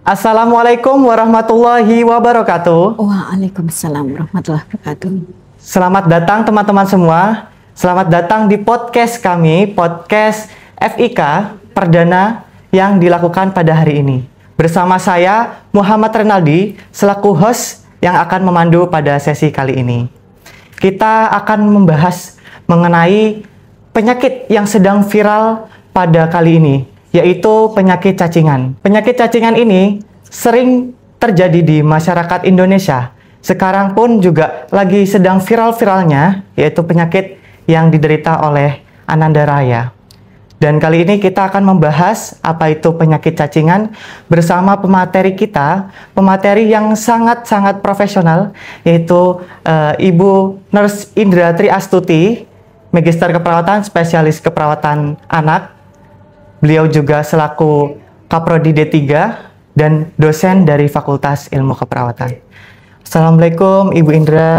Assalamualaikum warahmatullahi wabarakatuh. Waalaikumsalam warahmatullahi wabarakatuh. Selamat datang teman-teman semua. Selamat datang di podcast kami, podcast FIK Perdana yang dilakukan pada hari ini. Bersama saya, Muhammad Renaldi, selaku host yang akan memandu pada sesi kali ini. Kita akan membahas mengenai penyakit yang sedang viral pada kali ini, yaitu penyakit cacingan. Penyakit cacingan ini sering terjadi di masyarakat Indonesia. Sekarang pun juga lagi sedang viral-viralnya, yaitu penyakit yang diderita oleh Ananda Raya. Dan kali ini kita akan membahas apa itu penyakit cacingan bersama pemateri kita, pemateri yang sangat-sangat profesional, yaitu Ibu Nurse Indra Tri Astuti, Magister Keperawatan, Spesialis Keperawatan Anak. Beliau juga selaku Kaprodi D3 dan dosen dari Fakultas Ilmu Keperawatan. Assalamualaikum Ibu Indra.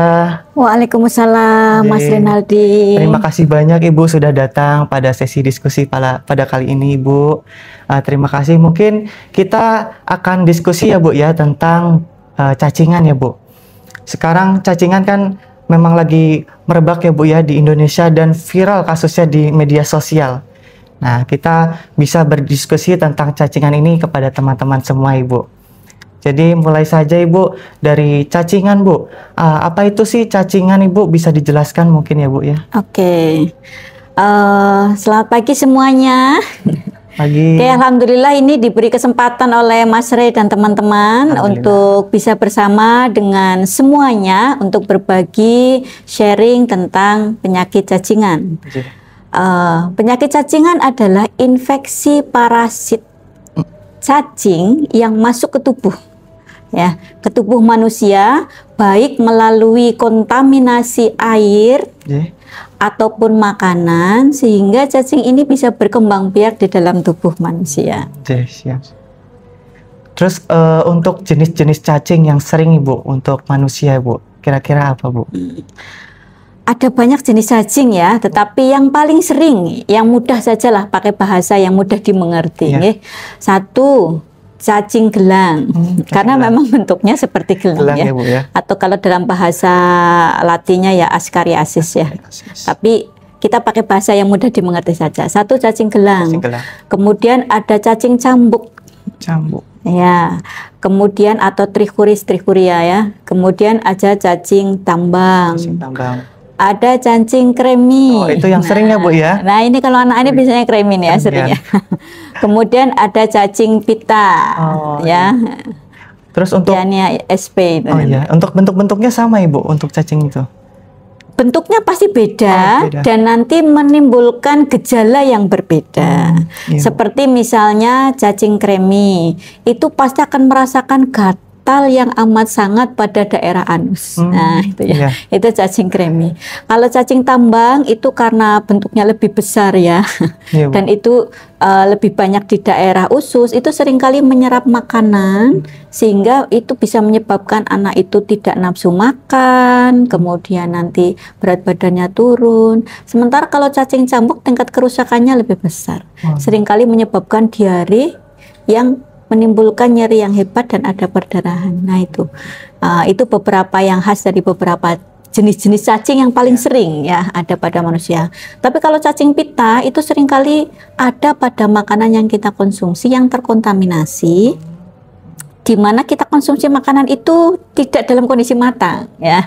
Waalaikumsalam Mas Renaldi. Terima kasih banyak Ibu sudah datang pada sesi diskusi pada kali ini Ibu. Terima kasih. Mungkin kita akan diskusi ya Bu ya tentang cacingan ya Bu. Sekarang cacingan kan memang lagi merebak ya Bu ya di Indonesia dan viral kasusnya di media sosial. Nah, kita bisa berdiskusi tentang cacingan ini kepada teman-teman semua, Ibu. Jadi, mulai saja, Ibu, dari cacingan, Bu. Apa itu sih cacingan, Ibu? Bisa dijelaskan mungkin ya, Bu, ya? Oke. Selamat pagi semuanya. Pagi. Oke, alhamdulillah ini diberi kesempatan oleh Mas Rey dan teman-teman untuk bisa bersama dengan semuanya untuk berbagi sharing tentang penyakit cacingan. Penyakit cacingan adalah infeksi parasit cacing yang masuk ke tubuh, ya, ke tubuh manusia, baik melalui kontaminasi air ataupun makanan, sehingga cacing ini bisa berkembang biak di dalam tubuh manusia. Terus untuk jenis-jenis cacing yang sering Ibu untuk manusia, Ibu, kira-kira apa, Bu? Ada banyak jenis cacing ya, tetapi yang paling sering, yang mudah sajalah pakai bahasa yang mudah dimengerti. Ya. Satu, cacing gelang, karena memang bentuknya seperti gelang ya. Bu, ya. Atau kalau dalam bahasa Latinnya ya Ascariasis ya. Tapi kita pakai bahasa yang mudah dimengerti saja. Satu, cacing gelang. Kemudian ada cacing cambuk. Ya. Kemudian atau trichuria ya. Kemudian ada cacing tambang. Ada cacing kremi. Oh, itu yang sering ya Bu ya? Nah ini kalau anak ini biasanya kremi ya seringnya. Kemudian ada cacing pita, ya. Terus untuk SP itu. Oh ya, untuk bentuk-bentuknya sama Ibu untuk cacing itu? Bentuknya pasti beda, dan nanti menimbulkan gejala yang berbeda. Seperti misalnya cacing kremi, itu pasti akan merasakan gatal yang amat sangat pada daerah anus. Nah, itu ya. Itu cacing kremi. Kalau cacing tambang itu karena bentuknya lebih besar ya. Dan itu lebih banyak di daerah usus, itu seringkali menyerap makanan sehingga itu bisa menyebabkan anak itu tidak nafsu makan, kemudian nanti berat badannya turun. Sementara kalau cacing cambuk tingkat kerusakannya lebih besar. Seringkali menyebabkan diare yang menimbulkan nyeri yang hebat dan ada perdarahan. Nah itu beberapa yang khas dari beberapa jenis-jenis cacing yang paling sering ya ada pada manusia. Tapi kalau cacing pita itu seringkali ada pada makanan yang kita konsumsi yang terkontaminasi, di mana kita konsumsi makanan itu tidak dalam kondisi matang ya.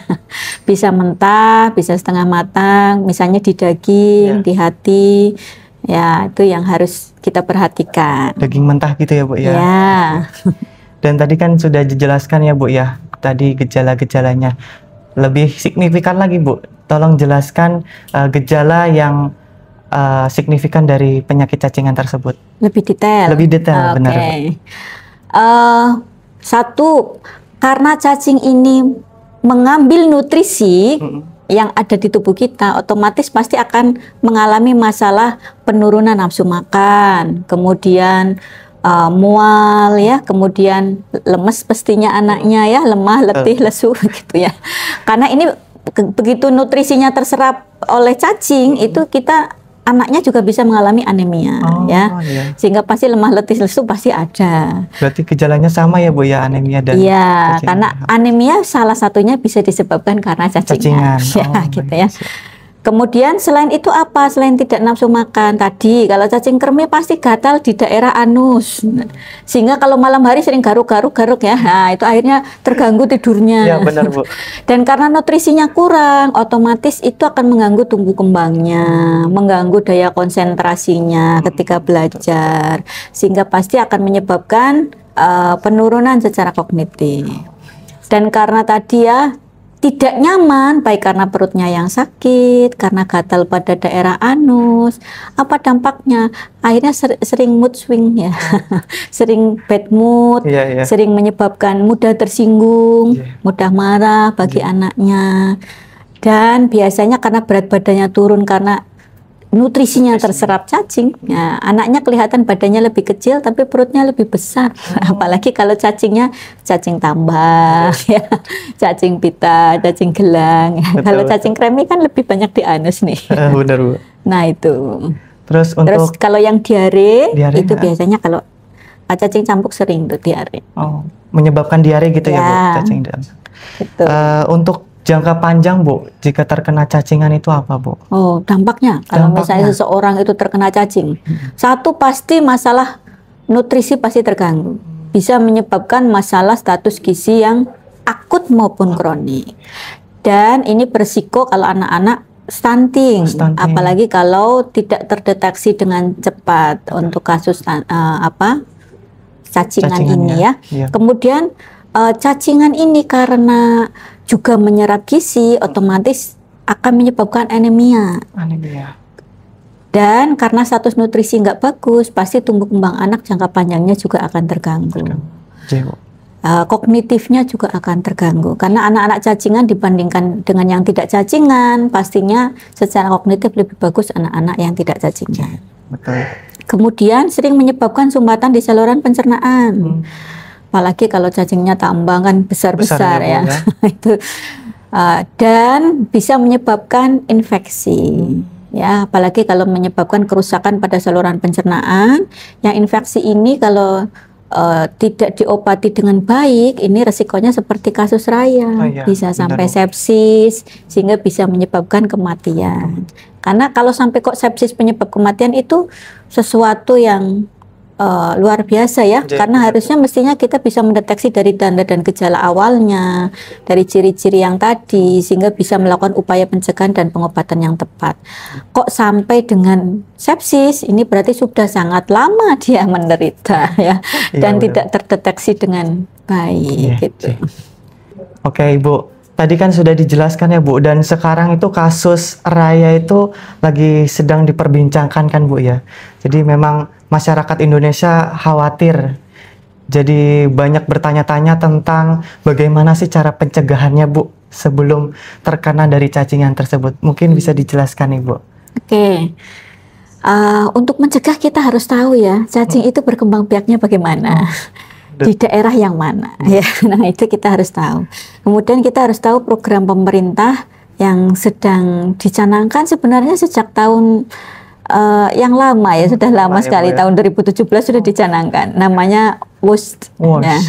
Bisa mentah, bisa setengah matang, misalnya di daging, di hati. Ya, itu yang harus kita perhatikan. Daging mentah gitu ya Bu ya? Ya. Dan tadi kan sudah dijelaskan ya Bu ya, tadi gejala-gejalanya. Lebih signifikan lagi Bu, tolong jelaskan gejala yang signifikan dari penyakit cacingan tersebut. Lebih detail? Lebih detail, benar Bu. Satu, karena cacing ini mengambil nutrisi yang ada di tubuh kita, otomatis pasti akan mengalami masalah penurunan nafsu makan, kemudian mual ya, kemudian lemes pastinya anaknya ya, lemah, letih, lesu gitu ya. Karena ini begitu nutrisinya terserap oleh cacing, itu kita anaknya juga bisa mengalami anemia ya. Iya. Sehingga pasti lemah letih lesu pasti ada. Berarti gejalanya sama ya Bu ya, anemia dan Iya, cacingan. karena anemia salah satunya bisa disebabkan karena cacingan. Ya, gitu ya. Kemudian selain itu apa? Selain tidak nafsu makan tadi, kalau cacing kremi pasti gatal di daerah anus. Sehingga kalau malam hari sering garuk-garuk ya. Nah, itu akhirnya terganggu tidurnya. Iya, benar Bu. Dan karena nutrisinya kurang, otomatis itu akan mengganggu tumbuh kembangnya, mengganggu daya konsentrasinya ketika belajar. Sehingga pasti akan menyebabkan penurunan secara kognitif. Dan karena tadi ya tidak nyaman, baik karena perutnya yang sakit, karena gatal pada daerah anus, apa dampaknya? Akhirnya sering mood swing ya, sering bad mood, sering menyebabkan mudah tersinggung, mudah marah bagi anaknya. Dan biasanya karena berat badannya turun karena nutrisinya terserap cacing, ya, anaknya kelihatan badannya lebih kecil tapi perutnya lebih besar. Apalagi kalau cacingnya cacing tambang, ya, cacing pita, cacing gelang. Kalau cacing kremi kan lebih banyak di anus nih. Benar Bu. Nah itu. Terus kalau yang diare itu biasanya kalau cacing cambuk sering tuh diare. Menyebabkan diare gitu ya Bu, cacing dan. Untuk jangka panjang Bu, jika terkena cacingan itu apa Bu? Dampaknya kalau misalnya seseorang itu terkena cacing, satu pasti masalah nutrisi pasti terganggu, bisa menyebabkan masalah status gizi yang akut maupun kronik. Dan ini berisiko kalau anak-anak stunting, apalagi kalau tidak terdeteksi dengan cepat untuk kasus cacingan ini ya. Kemudian cacingan ini karena juga menyerap gizi, otomatis akan menyebabkan anemia. Dan karena status nutrisi nggak bagus, pasti tumbuh kembang anak jangka panjangnya juga akan terganggu. Kognitifnya juga akan terganggu. Karena anak-anak cacingan dibandingkan dengan yang tidak cacingan, pastinya secara kognitif lebih bagus anak-anak yang tidak cacingan. Kemudian sering menyebabkan sumbatan di saluran pencernaan. Apalagi kalau cacingnya tambang kan besar-besar ya. Itu dan bisa menyebabkan infeksi. Ya, apalagi kalau menyebabkan kerusakan pada saluran pencernaan. Yang infeksi ini kalau tidak diobati dengan baik, ini resikonya seperti kasus Raya, bisa sampai sepsis, sehingga bisa menyebabkan kematian. Karena kalau sampai kok sepsis penyebab kematian itu sesuatu yang luar biasa ya, karena harusnya mestinya kita bisa mendeteksi dari tanda dan gejala awalnya, dari ciri-ciri yang tadi, sehingga bisa melakukan upaya pencegahan dan pengobatan yang tepat. Kok sampai dengan sepsis, ini berarti sudah sangat lama dia menderita ya, dan tidak terdeteksi dengan baik gitu. Oke Ibu, tadi kan sudah dijelaskan ya Bu, dan sekarang itu kasus Raya itu lagi sedang diperbincangkan kan Bu ya. Jadi memang masyarakat Indonesia khawatir. Jadi banyak bertanya-tanya tentang bagaimana sih cara pencegahannya Bu sebelum terkena dari cacingan tersebut. Mungkin bisa dijelaskan Ibu. Untuk mencegah kita harus tahu ya, cacing itu berkembang biaknya bagaimana. Di daerah yang mana ya. Nah, itu kita harus tahu. Kemudian kita harus tahu program pemerintah yang sedang dicanangkan sebenarnya sejak tahun yang lama ya, sudah lama sekali ya. Tahun 2017 sudah dicanangkan. Namanya WASHED ya.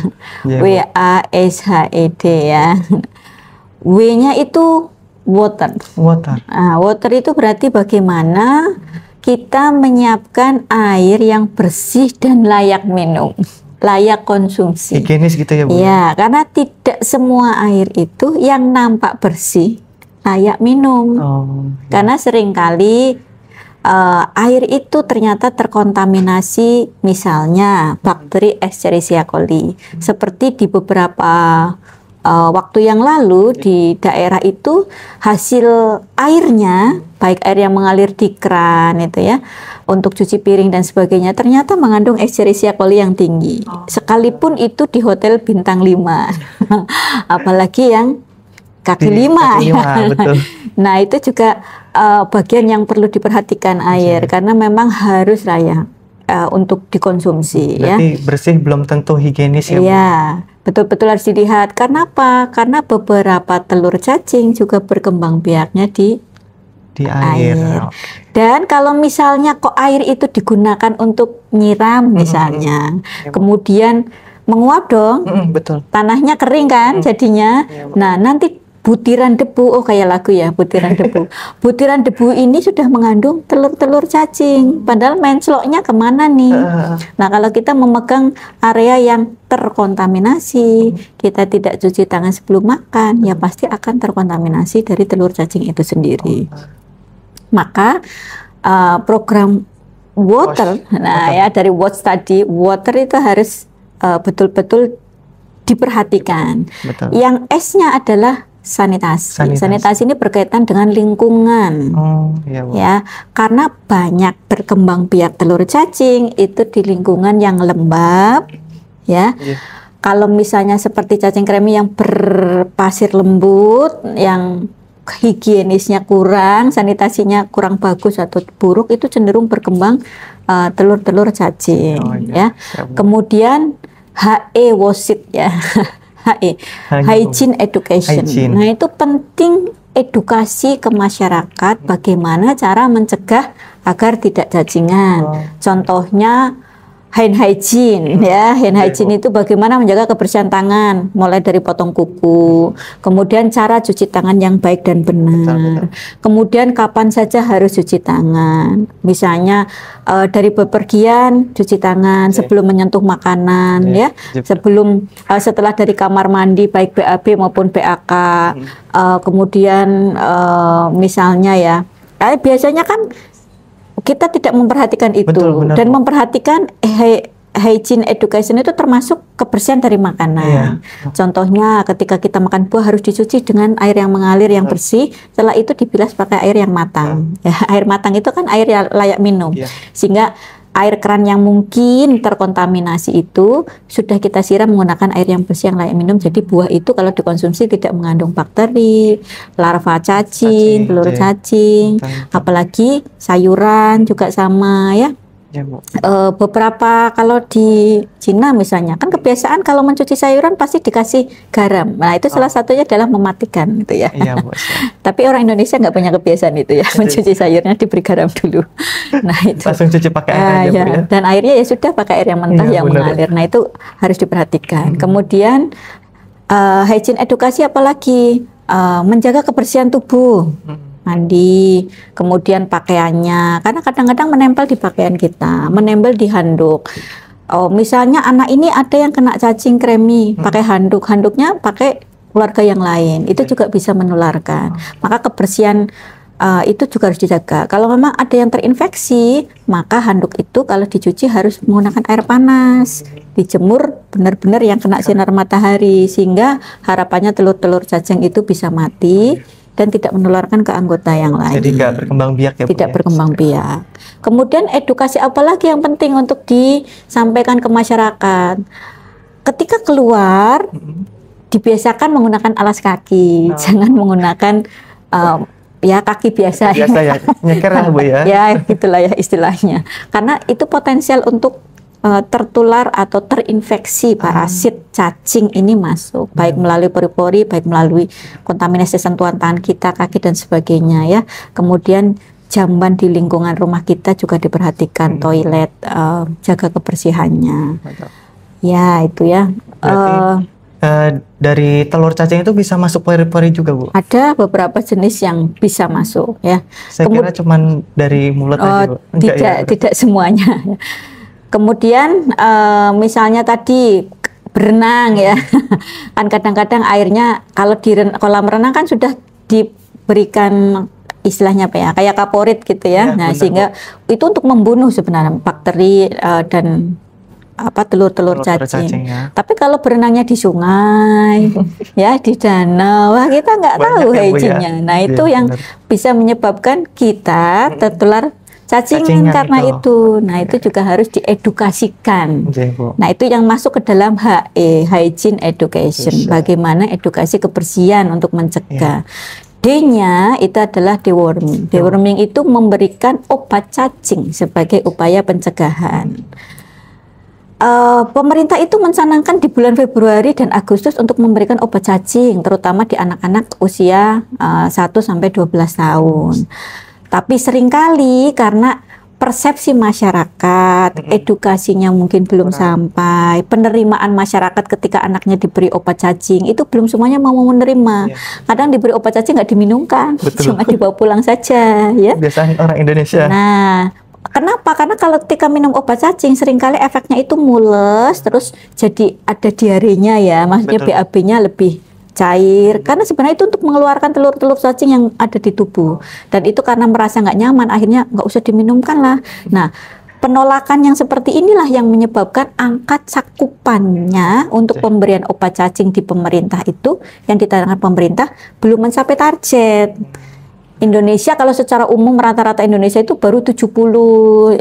WASHED ya. W-nya itu water. Water itu berarti bagaimana kita menyiapkan air yang bersih dan layak minum, layak konsumsi. Higienis gitu ya Bu? Ya, karena tidak semua air itu yang nampak bersih layak minum. Karena seringkali air itu ternyata terkontaminasi misalnya bakteri Escherichia coli. Seperti di beberapa waktu yang lalu di daerah itu hasil airnya, baik air yang mengalir di kran itu ya, untuk cuci piring dan sebagainya, ternyata mengandung Escherichia coli yang tinggi. Sekalipun itu di hotel bintang 5. Apalagi yang kaki 5 ya. Betul. Nah, itu juga bagian yang perlu diperhatikan air, karena memang harus layak untuk dikonsumsi. Berarti ya. Bersih belum tentu higienis ya Bu? Iya, betul-betul harus dilihat. Karena apa? Karena beberapa telur cacing juga berkembang biaknya di Di air. Dan kalau misalnya kok air itu digunakan untuk nyiram misalnya, kemudian menguap dong, betul. Tanahnya kering kan jadinya. Nah nanti butiran debu, kayak lagu ya, butiran debu. Butiran debu ini sudah mengandung telur-telur cacing. Padahal menceloknya kemana nih? Nah kalau kita memegang area yang terkontaminasi, kita tidak cuci tangan sebelum makan, ya pasti akan terkontaminasi dari telur cacing itu sendiri. Maka program water, ya dari watch tadi, water itu harus betul-betul diperhatikan. Betul. Yang S-nya adalah sanitasi. Sanitasi ini berkaitan dengan lingkungan, ya, karena banyak berkembang biak telur cacing itu di lingkungan yang lembab, ya. Kalau misalnya seperti cacing kremi yang berpasir lembut, yang higienisnya kurang, sanitasinya kurang bagus atau buruk, itu cenderung berkembang telur-telur cacing, ya. Kemudian HE WOSIT, ya. Hygiene Education. Nah itu penting, edukasi ke masyarakat bagaimana cara mencegah agar tidak cacingan. Contohnya hand hygiene, ya. Hand hygiene itu bagaimana menjaga kebersihan tangan, mulai dari potong kuku, kemudian cara cuci tangan yang baik dan benar, kemudian kapan saja harus cuci tangan, misalnya dari bepergian cuci tangan sebelum menyentuh makanan, ya, sebelum setelah dari kamar mandi baik BAB maupun BAK, kemudian misalnya ya, biasanya kan kita tidak memperhatikan itu. Betul, dan memperhatikan hygiene education itu termasuk kebersihan dari makanan. Contohnya ketika kita makan buah harus dicuci dengan air yang mengalir yang bersih, setelah itu dibilas pakai air yang matang. Ya, air matang itu kan air yang layak minum. Sehingga air keran yang mungkin terkontaminasi itu sudah kita siram menggunakan air yang bersih yang layak minum. Jadi buah itu kalau dikonsumsi tidak mengandung bakteri, larva cacing, telur cacing, apalagi sayuran juga sama, ya. Beberapa kalau di Cina misalnya kan kebiasaan kalau mencuci sayuran pasti dikasih garam. Nah itu salah satunya adalah mematikan, gitu ya. Tapi orang Indonesia nggak punya kebiasaan itu, ya, mencuci sayurnya diberi garam dulu. Nah itu langsung cuci pakai air aja, ya. Dan airnya ya sudah pakai air yang mentah yang mengalir. Nah itu harus diperhatikan. Kemudian hygiene edukasi apalagi menjaga kebersihan tubuh. Mandi, kemudian pakaiannya, karena kadang-kadang menempel di pakaian kita, menempel di handuk. Misalnya anak ini ada yang kena cacing kremi, pakai handuk, handuknya pakai keluarga yang lain, itu juga bisa menularkan. Maka kebersihan itu juga harus dijaga. Kalau memang ada yang terinfeksi, maka handuk itu kalau dicuci harus menggunakan air panas, dijemur benar-benar yang kena sinar matahari, sehingga harapannya telur-telur cacing itu bisa mati dan tidak menularkan ke anggota yang lain. Jadi nggak berkembang biak, ya, tidak berkembang biak. Kemudian edukasi apalagi yang penting untuk disampaikan ke masyarakat. Ketika keluar, dibiasakan menggunakan alas kaki, jangan menggunakan ya kaki biasa. Biasa ya, nyeker lah, Bu, ya. Ya gitulah ya istilahnya. Karena itu potensial untuk tertular atau terinfeksi parasit cacing ini masuk, baik melalui pori-pori, baik melalui kontaminasi sentuhan tangan kita, kaki dan sebagainya, ya. Kemudian jamban di lingkungan rumah kita juga diperhatikan, toilet, jaga kebersihannya. Ya itu ya. Dari telur cacing itu bisa masuk pori-pori juga, Bu? Ada beberapa jenis yang bisa masuk, ya. Saya kira cuman dari mulut aja, Bu. Tidak semuanya. Kemudian misalnya tadi berenang, ya, kan kadang-kadang airnya kalau di kolam renang kan sudah diberikan istilahnya apa ya, kayak kaporit gitu, ya. Nah sehingga itu untuk membunuh sebenarnya bakteri dan telur-telur cacing. Ya. Tapi kalau berenangnya di sungai, ya di danau, wah kita nggak tahu hygiene-nya. Nah itu yang bisa menyebabkan kita tertular cacingan karena itu. Nah itu juga harus diedukasikan. Nah itu yang masuk ke dalam HE, Hygiene Education. Bagaimana edukasi kebersihan untuk mencegah. D-nya itu adalah deworming. Deworming itu memberikan obat cacing sebagai upaya pencegahan. Pemerintah itu mencanangkan di bulan Februari dan Agustus untuk memberikan obat cacing, terutama di anak-anak usia 1 sampai 12 tahun. Tapi seringkali karena persepsi masyarakat, edukasinya mungkin belum sampai, penerimaan masyarakat ketika anaknya diberi obat cacing itu belum semuanya mau menerima. Kadang diberi obat cacing nggak diminumkan, cuma dibawa pulang saja, ya. Biasanya orang Indonesia. Nah, kenapa? Karena kalau ketika minum obat cacing seringkali efeknya itu mules, terus jadi ada diarenya ya, maksudnya BAB-nya lebih cair. Karena sebenarnya itu untuk mengeluarkan telur-telur cacing yang ada di tubuh. Dan itu karena merasa nggak nyaman, akhirnya nggak usah diminumkan lah. Nah, penolakan yang seperti inilah yang menyebabkan angka cakupannya untuk pemberian obat cacing di pemerintah itu, yang ditargetkan pemerintah, belum mencapai target. Indonesia kalau secara umum rata-rata Indonesia itu baru 78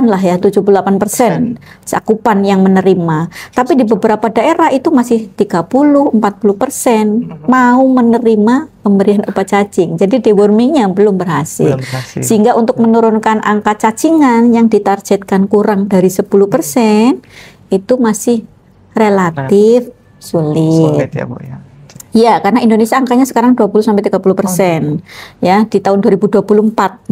lah ya, 78% cakupan yang menerima. Tapi di beberapa daerah itu masih 30-40% mau menerima pemberian obat cacing. Jadi dewormingnya belum berhasil. Sehingga untuk menurunkan angka cacingan yang ditargetkan kurang dari 10% itu masih relatif sulit. Ya, Bu, ya. Ya, karena Indonesia angkanya sekarang 20-30%, ya, di tahun 2024.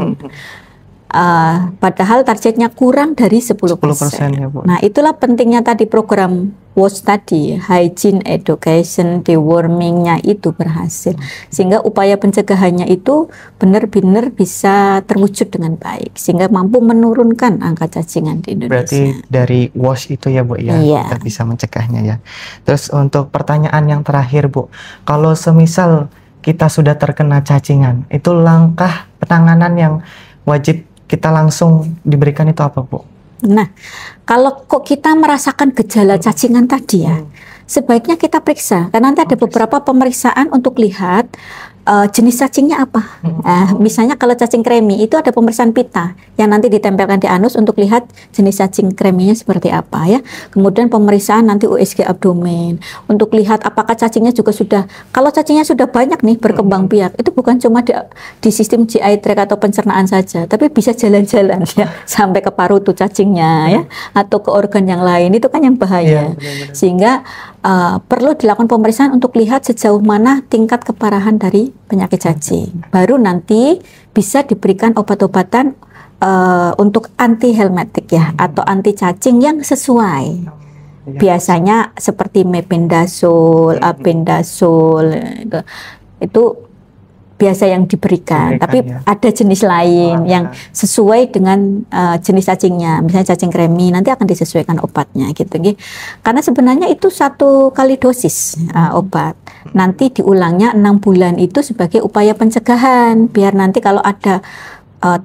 Padahal targetnya kurang dari 10%. Ya, Bu. Nah, itulah pentingnya tadi program WASH tadi, hygiene education, dewormingnya itu berhasil. Sehingga upaya pencegahannya itu benar-benar bisa terwujud dengan baik. Sehingga mampu menurunkan angka cacingan di Indonesia. Berarti dari WASH itu ya, Bu, ya, kita bisa mencegahnya ya. Terus untuk pertanyaan yang terakhir, Bu, kalau semisal kita sudah terkena cacingan, itu langkah penanganan yang wajib kita langsung diberikan itu apa, Bu? Nah, kalau kok kita merasakan gejala cacingan tadi ya, sebaiknya kita periksa. Karena nanti ada beberapa pemeriksaan untuk lihat jenis cacingnya apa. Misalnya kalau cacing kremi itu ada pemeriksaan pita yang nanti ditempelkan di anus untuk lihat jenis cacing kreminya seperti apa ya. Kemudian pemeriksaan nanti USG abdomen untuk lihat apakah cacingnya juga sudah, kalau cacingnya sudah banyak nih berkembang biak, itu bukan cuma di sistem GI tract atau pencernaan saja, tapi bisa jalan-jalan ya sampai ke paru tuh cacingnya ya, atau ke organ yang lain, itu kan yang bahaya. Sehingga perlu dilakukan pemeriksaan untuk lihat sejauh mana tingkat keparahan dari penyakit cacing. Baru nanti bisa diberikan obat-obatan untuk anti helmintic ya, atau anti cacing yang sesuai. Biasanya seperti mebendazole, albendazole, itu biasa yang diberikan, tapi ada jenis lain yang sesuai dengan jenis cacingnya. Misalnya cacing kremi nanti akan disesuaikan obatnya gitu. Karena sebenarnya itu 1 kali dosis obat. Nanti diulangnya 6 bulan itu sebagai upaya pencegahan, biar nanti kalau ada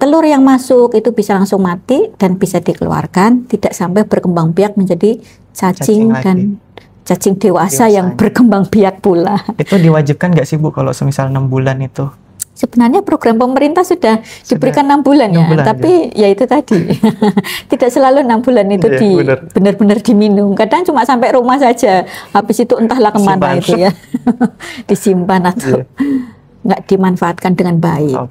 telur yang masuk itu bisa langsung mati dan bisa dikeluarkan, tidak sampai berkembang biak menjadi cacing dan cacing dewasa yang berkembang biak pula. Itu diwajibkan nggak sih, Bu, kalau semisal 6 bulan itu? Sebenarnya program pemerintah sudah diberikan 6 bulan ya, tapi ya itu tadi tidak selalu 6 bulan itu benar-benar diminum. Kadang cuma sampai rumah saja, habis itu entahlah kemana itu ya, disimpan atau nggak dimanfaatkan dengan baik.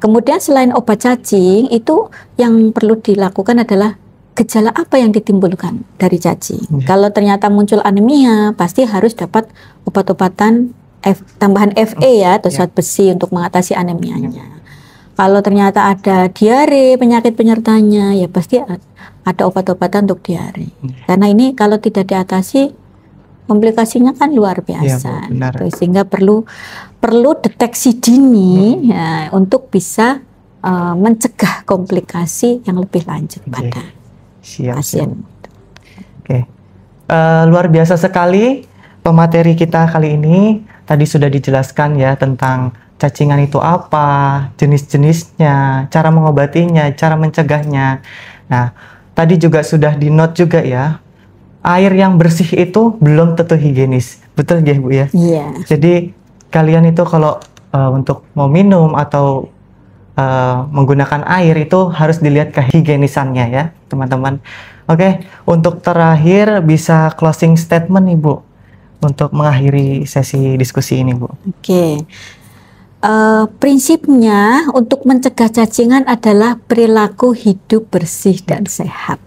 Kemudian selain obat cacing itu yang perlu dilakukan adalah gejala apa yang ditimbulkan dari cacing. Kalau ternyata muncul anemia, pasti harus dapat obat-obatan tambahan Fe ya, atau zat besi untuk mengatasi anemianya. Kalau ternyata ada diare, penyakit penyertanya, ya pasti ada obat-obatan untuk diare. Karena ini kalau tidak diatasi, komplikasinya kan luar biasa. Sehingga perlu deteksi dini ya, untuk bisa mencegah komplikasi yang lebih lanjut pada pasien. Luar biasa sekali pemateri kita kali ini. Tadi sudah dijelaskan ya tentang cacingan itu apa, jenis-jenisnya, cara mengobatinya, cara mencegahnya. Nah, tadi juga sudah di-note juga ya, air yang bersih itu belum tentu higienis. Betul ya, Bu ya? Iya. Jadi kalian itu kalau untuk mau minum atau menggunakan air itu harus dilihat kehigienisannya ya, teman-teman. Oke, untuk terakhir bisa closing statement nih, Bu, untuk mengakhiri sesi diskusi ini, Bu. Prinsipnya untuk mencegah cacingan adalah perilaku hidup bersih dan sehat.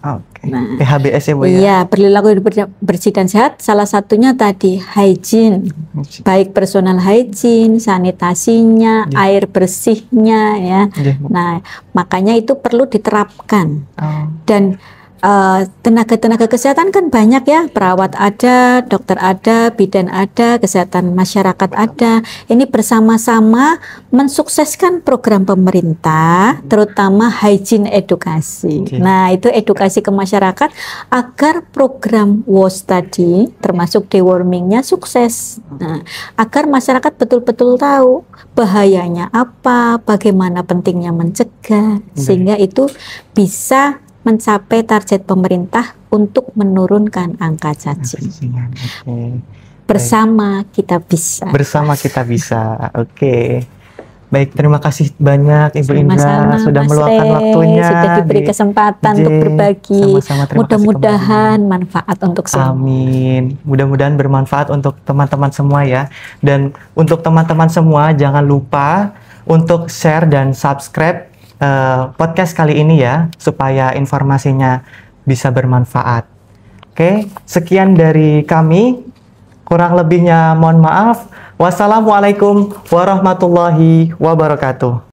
Nah, PHBS ya Bu ya? Iya, perilaku hidup bersih dan sehat salah satunya tadi hygiene, baik personal hygiene, sanitasinya, air bersihnya ya. Nah, makanya itu perlu diterapkan. Dan tenaga-tenaga kesehatan kan banyak ya, perawat ada, dokter ada, bidan ada, kesehatan masyarakat ada. Ini bersama-sama mensukseskan program pemerintah, terutama hygiene edukasi. Nah, itu edukasi ke masyarakat agar program WOS tadi, termasuk dewormingnya sukses. Nah, agar masyarakat betul-betul tahu bahayanya apa, bagaimana pentingnya mencegah, sehingga itu bisa mencapai target pemerintah untuk menurunkan angka cacing. Bersama kita bisa. Bersama kita bisa. Oke. Baik, terima kasih banyak Ibu Indra sudah meluangkan waktunya. Sudah diberi kesempatan untuk berbagi. Mudah-mudahan manfaat untuk semua. Amin. Mudah-mudahan bermanfaat untuk teman-teman semua ya. Dan untuk teman-teman semua jangan lupa untuk share dan subscribe podcast kali ini ya, supaya informasinya bisa bermanfaat. Oke, sekian dari kami. Kurang lebihnya mohon maaf. Wassalamualaikum warahmatullahi wabarakatuh.